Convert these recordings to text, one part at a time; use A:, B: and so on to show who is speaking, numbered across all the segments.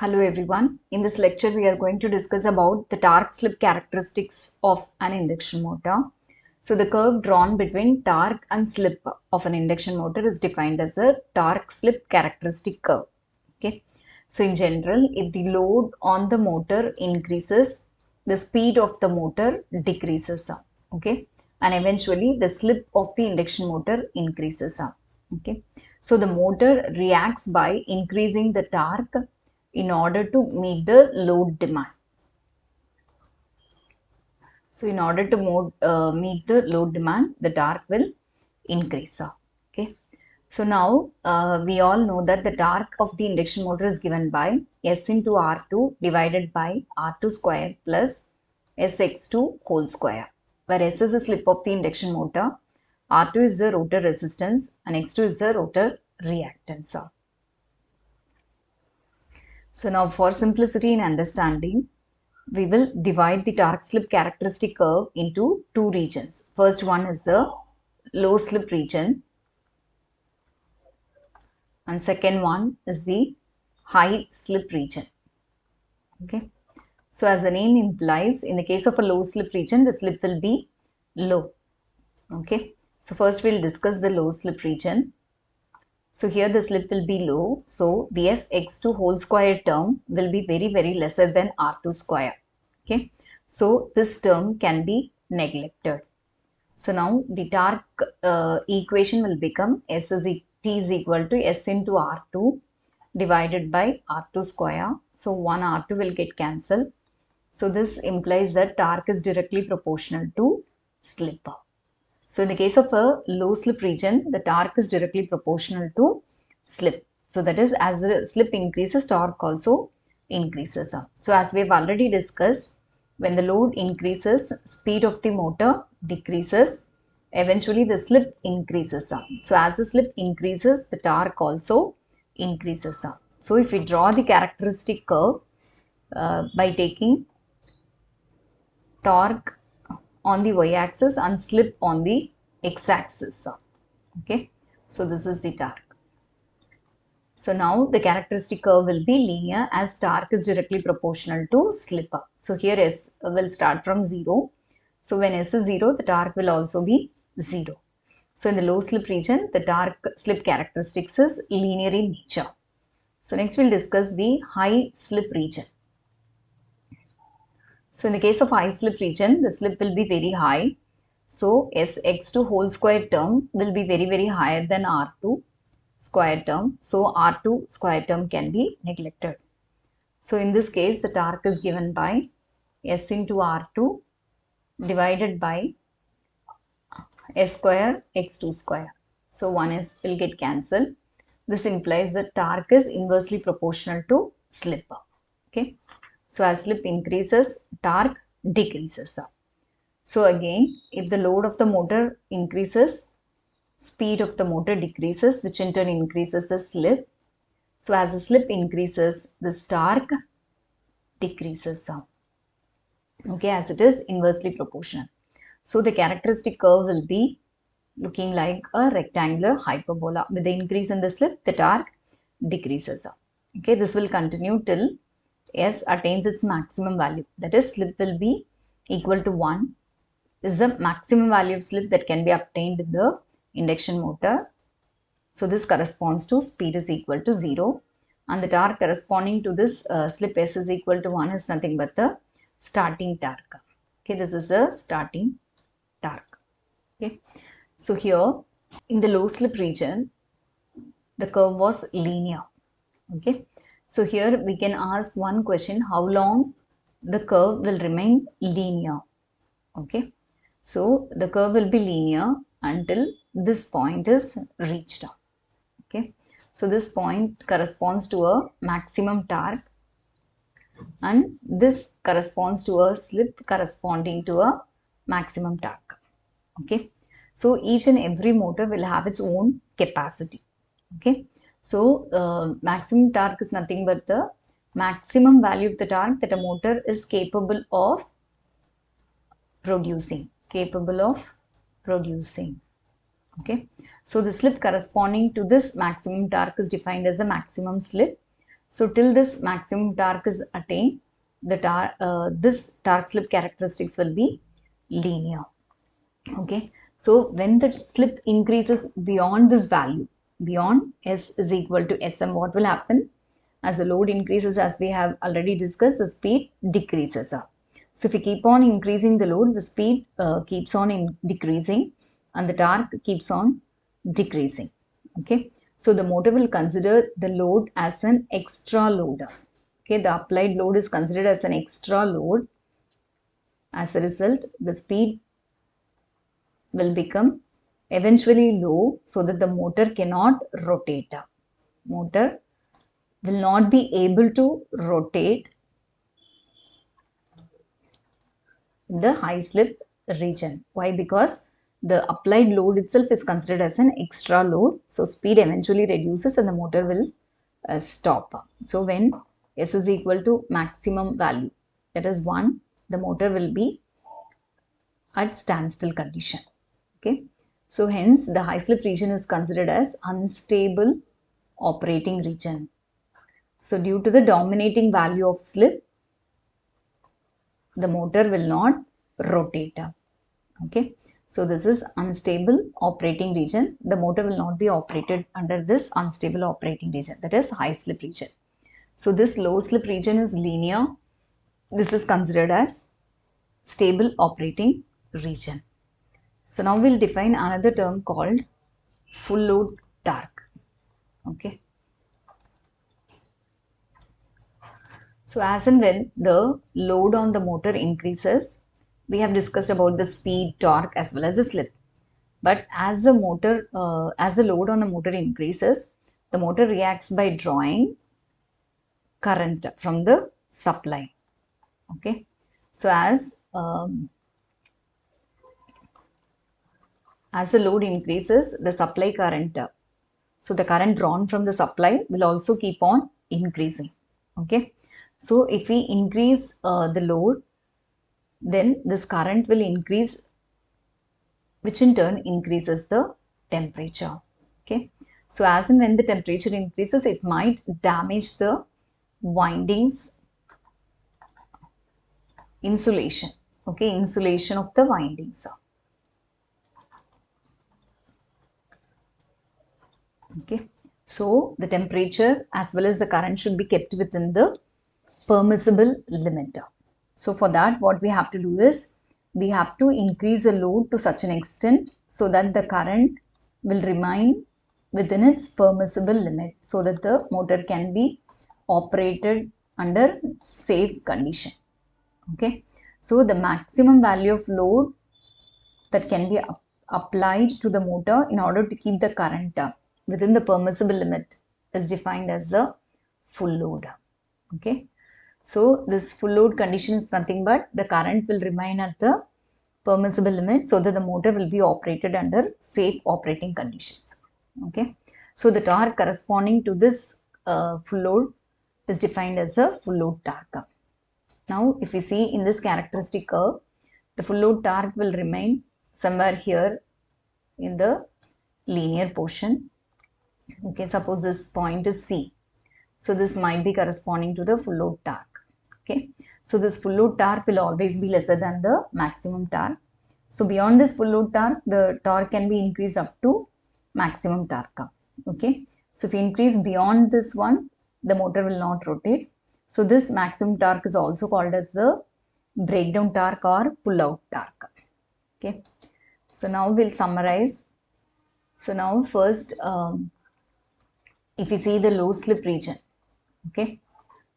A: Hello everyone. In this lecture we are going to discuss about the torque slip characteristics of an induction motor. So the curve drawn between torque and slip of an induction motor is defined as a torque slip characteristic curve. Okay. So in general, if the load on the motor increases, the speed of the motor decreases. Okay. And eventually the slip of the induction motor increases. Okay. So the motor reacts by increasing the torque in order to meet the load demand. So in order to meet the load demand, the torque will increase. Okay. So now we all know that the torque of the induction motor is given by S into R2 divided by R2 square plus Sx2 whole square, where S is the slip of the induction motor, R2 is the rotor resistance and X2 is the rotor reactance. So now for simplicity in understanding, we will divide the torque slip characteristic curve into two regions. First one is the low slip region and second one is the high slip region. Okay. So as the name implies, in the case of a low slip region, the slip will be low. Okay. So first we'll discuss the low slip region. So here the slip will be low. So the Sx2 whole square term will be very lesser than R2 square. Okay. So this term can be neglected. So now the torque equation will become T is equal to S into R2 divided by R2 square. So 1 R2 will get cancelled. So this implies that torque is directly proportional to slip. So in the case of a low slip region, the torque is directly proportional to slip. So that is, as the slip increases, torque also increases. So as we have already discussed, when the load increases, speed of the motor decreases. Eventually the slip increases. So as the slip increases, the torque also increases. So if we draw the characteristic curve by taking torque on the y-axis and slip on the x-axis. Okay, so this is the torque. So now the characteristic curve will be linear as torque is directly proportional to slip. So here S will start from 0. So when S is 0, the torque will also be 0. So in the low slip region, the torque slip characteristics is linear in nature. So next we'll discuss the high slip region. So in the case of high slip region, the slip will be very high. So Sx2 whole square term will be very higher than R2 square term. So R2 square term can be neglected. So in this case, the torque is given by S into R2 divided by S square X2 square. So 1s will get cancelled. This implies that torque is inversely proportional to slip. Okay. So as slip increases, torque decreases. So again, if the load of the motor increases, speed of the motor decreases, which in turn increases the slip. So as the slip increases, this torque decreases. Okay, as it is inversely proportional. So the characteristic curve will be looking like a rectangular hyperbola. With the increase in the slip, the torque decreases. Okay, this will continue till S attains its maximum value. That is, slip will be equal to 1. This is the maximum value of slip that can be obtained in the induction motor. So this corresponds to speed is equal to 0. And the torque corresponding to this slip S is equal to 1 is nothing but the starting torque. Okay, this is the starting torque. Okay. So here in the low slip region, the curve was linear. Okay. So here we can ask one question: how long the curve will remain linear? Okay. So the curve will be linear until this point is reached. Okay. So this point corresponds to a maximum torque and this corresponds to a slip corresponding to a maximum torque. Okay. So each and every motor will have its own capacity. Okay. So maximum torque is nothing but the maximum value of the torque that a motor is capable of producing. Okay. So the slip corresponding to this maximum torque is defined as the maximum slip. So till this maximum torque is attained, this torque slip characteristics will be linear. Okay, so when the slip increases beyond this value, beyond S is equal to Sm, what will happen? As the load increases, as we have already discussed, the speed decreases. So if we keep on increasing the load, the speed keeps on decreasing and the torque keeps on decreasing. Okay, so the motor will consider the load as an extra load. Okay, the applied load is considered as an extra load. As a result, the speed will become eventually low so that the motor cannot rotate. Motor will not be able to rotate in the high slip region. Why? Because the applied load itself is considered as an extra load. So speed eventually reduces and the motor will stop. So when S is equal to maximum value, that is 1, the motor will be at standstill condition. Okay, so hence the high slip region is considered as unstable operating region. So due to the dominating value of slip, the motor will not rotate. Okay, so this is unstable operating region. The motor will not be operated under this unstable operating region, that is high slip region. So this low slip region is linear. This is considered as stable operating region. So now we'll define another term called full load torque. Okay, so as and when the load on the motor increases, we have discussed about the speed, torque as well as the slip. But as the load on the motor increases, the motor reacts by drawing current from the supply. Okay, so as the load increases, the supply current, so the current drawn from the supply will also keep on increasing. Okay, so if we increase the load, then this current will increase, which in turn increases the temperature. Okay, so as and when the temperature increases, it might damage the windings insulation. Okay, insulation of the windings. Okay, so the temperature as well as the current should be kept within the permissible limit. So for that, what we have to do is we have to increase the load to such an extent so that the current will remain within its permissible limit, so that the motor can be operated under safe condition. Okay, so the maximum value of load that can be applied to the motor in order to keep the current within the permissible limit is defined as the full load. Okay, so this full load condition is nothing but the current will remain at the permissible limit so that the motor will be operated under safe operating conditions. Okay, so the torque corresponding to this full load is defined as a full load torque. Now if we see in this characteristic curve, the full load torque will remain somewhere here in the linear portion. Okay, suppose this point is C. So this might be corresponding to the full load torque. Okay, so this full load torque will always be lesser than the maximum torque. So beyond this full load torque, the torque can be increased up to maximum torque. Okay, so if you increase beyond this one, the motor will not rotate. So this maximum torque is also called as the breakdown torque or pull out torque. Okay, so now we'll summarize. So now first, if you see the low slip region, okay,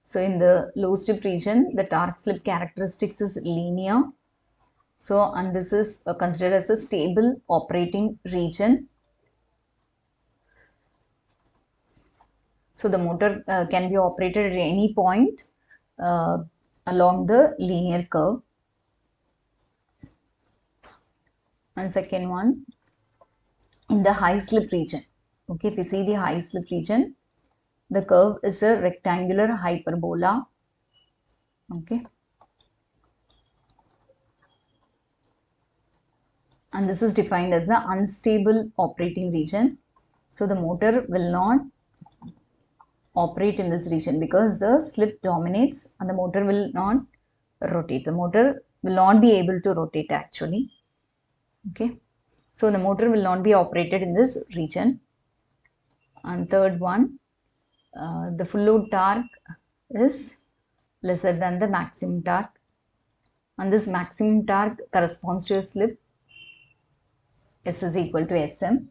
A: so in the low slip region, the torque slip characteristics is linear. So, and this is considered as a stable operating region. So the motor can be operated at any point along the linear curve. And second one, in the high slip region. Okay, if you see the high slip region, the curve is a rectangular hyperbola. Okay, and this is defined as the unstable operating region. So the motor will not operate in this region because the slip dominates and the motor will not rotate. The motor will not be able to rotate actually. Okay. So the motor will not be operated in this region. And third one, the full load torque is lesser than the maximum torque. And this maximum torque corresponds to a slip S is equal to Sm.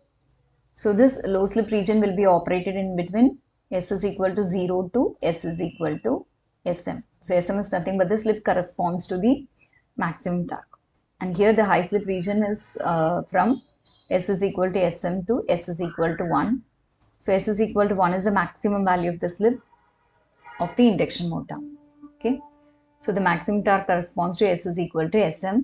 A: So this low slip region will be operated in between S is equal to 0 to S is equal to Sm. So Sm is nothing but the slip corresponds to the maximum torque. And here the high slip region is from S is equal to Sm to S is equal to 1. So S is equal to 1 is the maximum value of the slip of the induction motor. Okay. So the maximum torque corresponds to S is equal to Sm.